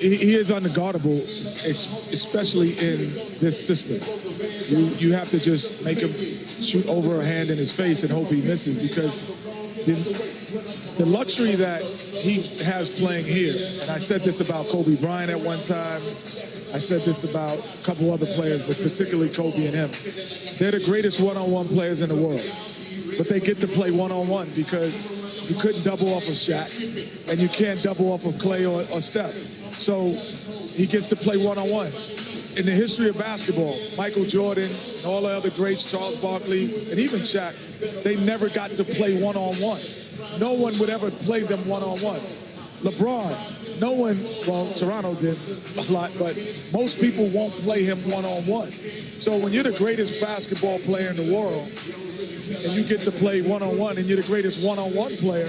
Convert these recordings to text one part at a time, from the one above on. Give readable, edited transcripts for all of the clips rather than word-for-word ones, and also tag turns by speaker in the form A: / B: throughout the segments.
A: he is unguardable, especially in this system. You have to just make him shoot over a hand in his face and hope he misses, because the luxury that he has playing here, and I said this about Kobe Bryant at one time, I said this about a couple other players, but particularly Kobe and him. They're the greatest one-on-one players in the world, but they get to play one-on-one because you couldn't double off of Shaq, and you can't double off of Clay or Steph. So he gets to play one-on-one. In the history of basketball, Michael Jordan and all the other greats, Charles Barkley, and even Shaq, they never got to play one-on-one. No one would ever play them one-on-one. LeBron, no one, well, Toronto did a lot, but most people won't play him one-on-one. So when you're the greatest basketball player in the world, and you get to play one-on-one, and you're the greatest one-on-one player,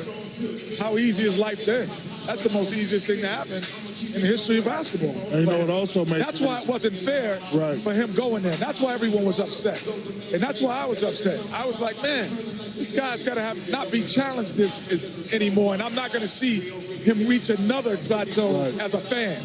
A: how easy is life then? That's the most easiest thing to happen in the history of basketball.
B: And you know, it also makes
A: that's why it wasn't fair for him going there. That's why everyone was upset. And that's why I was upset. I was like, man, this guy's got to not be challenged anymore, and I'm not going to see him reach another plateau as a fan.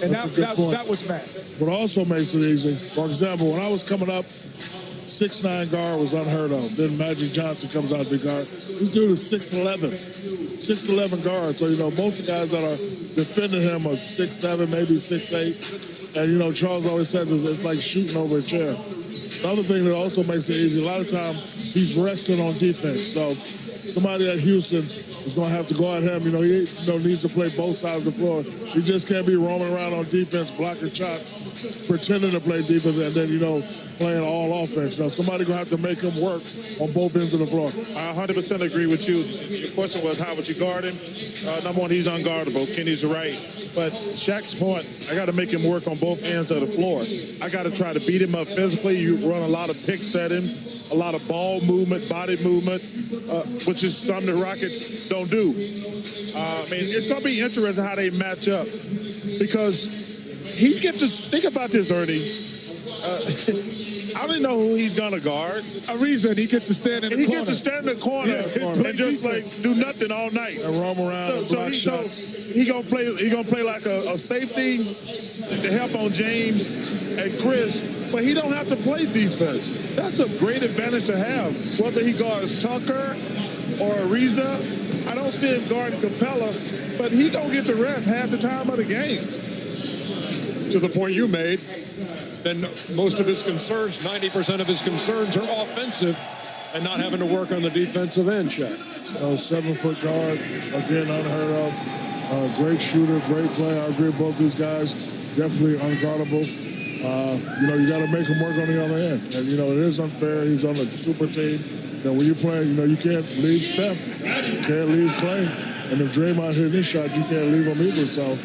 A: And that was mad.
B: What also makes it easy, for example, when I was coming up, 6'9" guard was unheard of. Then Magic Johnson comes out to be guard. This dude is 6'11", 6'11" guard. So, you know, most of the guys that are defending him are 6'7", maybe 6'8". And, you know, Charles always says it's like shooting over a chair. The other thing that also makes it easy, a lot of time he's resting on defense. So somebody at Houston is going to have to go at him. You know, he needs to play both sides of the floor. He just can't be roaming around on defense, blocking shots, pretending to play defense, and then, you know, playing all offense. Now, somebody's going to have to make him work on both ends of the floor.
C: I 100% agree with you. Your question was, how would you guard him? Number one, he's unguardable. Kenny's right. But Shaq's point, I got to make him work on both ends of the floor. I got to try to beat him up physically. You run a lot of picks at him, a lot of ball movement, body movement, which is something the Rockets don't do. I mean, it's going to be interesting how they match up, because he gets to think about this, Ernie. I don't know who he's going to guard.
A: A reason he gets to stand in the corner.
C: He gets to stand in the corner and just like do nothing all night.
B: And roam around and block shots.
C: He gonna play like a safety to help on James and Chris, but he don't have to play defense. That's a great advantage to have. Whether he guards Tucker or Ariza, I don't see him guarding Capella, but he gonna get the rest half the time of the game.
D: To the point you made, then most of his concerns, 90% of his concerns, are offensive and not having to work on the defensive end, Shaq.
B: 7-foot guard, again, unheard of. Great shooter, great player. I agree with both these guys. Definitely unguardable. You know, you got to make him work on the other end. And, you know, it is unfair. He's on a super team. You know, when you're playing, you know, you can't leave Steph. You can't leave Clay. And if Draymond hit his shot, you can't leave him either. So,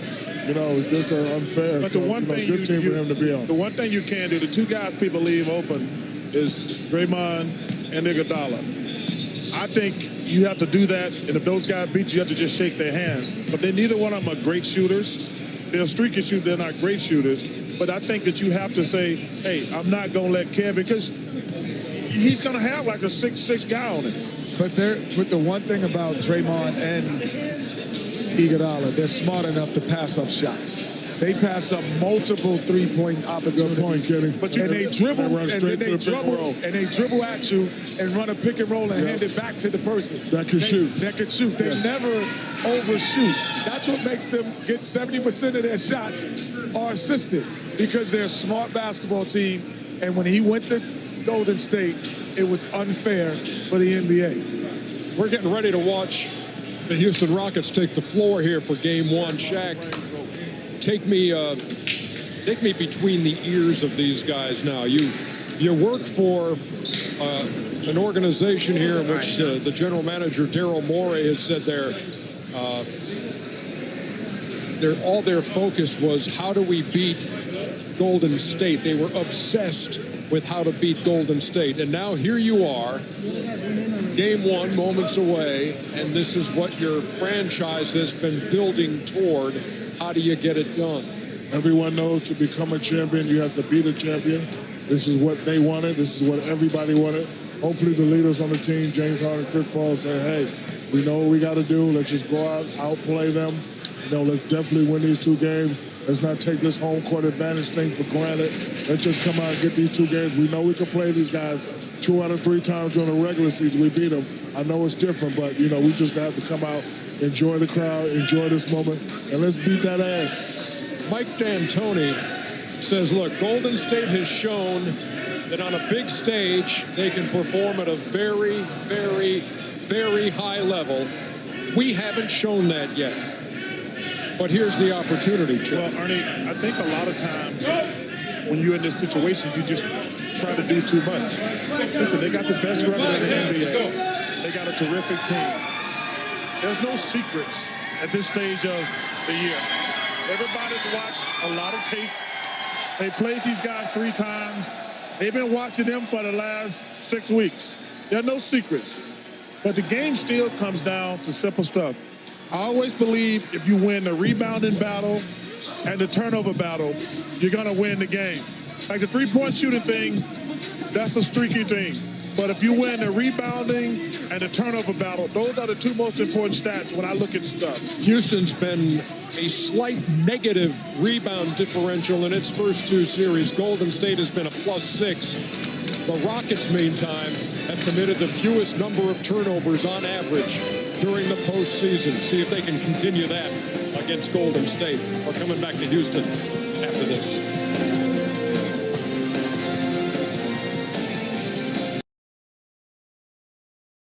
B: you know, it's just unfair.
C: But the one thing
B: good team for him to be on.
C: The one thing you can do, the two guys people leave open is Draymond and Iguodala. I think you have to do that, and if those guys beat you have to just shake their hand. But neither one of them are great shooters. They're streaky shooters, they're not great shooters. But I think that you have to say, hey, I'm not going to let Kevin, because he's going to have like a 6'6" guy on him.
A: But the one thing about Draymond and Iguodala, they're smart enough to pass up shots. They pass up multiple three-point opportunities. They dribble at you and run a pick and roll and hand it back to the person
B: that can shoot.
A: They never overshoot. That's what makes them get 70% of their shots are assisted, because they're a smart basketball team. And when he went to Golden State, it was unfair for the NBA.
D: We're getting ready to watch the Houston Rockets take the floor here for Game 1. Shaq, take me between the ears of these guys now. You work for an organization here in which the general manager, Daryl Morey, has said all their focus was, how do we beat Golden State? They were obsessed with how to beat Golden State. And now here you are, Game 1, moments away, and this is what your franchise has been building toward. How do you get it done?
B: Everyone knows to become a champion, you have to beat a champion. This is what they wanted. This is what everybody wanted. Hopefully the leaders on the team, James Harden and Chris Paul, say, hey, we know what we got to do. Let's just go out, outplay them, Let's definitely win these 2 games. Let's not take this home court advantage thing for granted. Let's just come out and get these 2 games. We know we can play these guys 2 out of 3 times during the regular season. We beat them. I know it's different, but, we just have to come out, enjoy the crowd, enjoy this moment, and let's beat that ass.
D: Mike D'Antoni says, look, Golden State has shown that on a big stage, they can perform at a very, very, very high level. We haven't shown that yet. But here's the opportunity, Chip.
C: Well, Ernie, I think a lot of times when you're in this situation, you just try to do too much. Listen, they got the best record in the NBA. They got a terrific team. There's no secrets at this stage of the year. Everybody's watched a lot of tape. They played these guys 3 times. They've been watching them for the last 6 weeks. There are no secrets. But the game still comes down to simple stuff. I always believe if you win the rebounding battle and the turnover battle, you're going to win the game. Like the three-point shooting thing, that's a streaky thing. But if you win the rebounding and the turnover battle, those are the 2 most important stats when I look at stuff.
D: Houston's been a slight negative rebound differential in its first 2 series. Golden State has been a +6. The Rockets, meantime, have committed the fewest number of turnovers on average during the postseason. See if they can continue that against Golden State. We're coming back to Houston after this.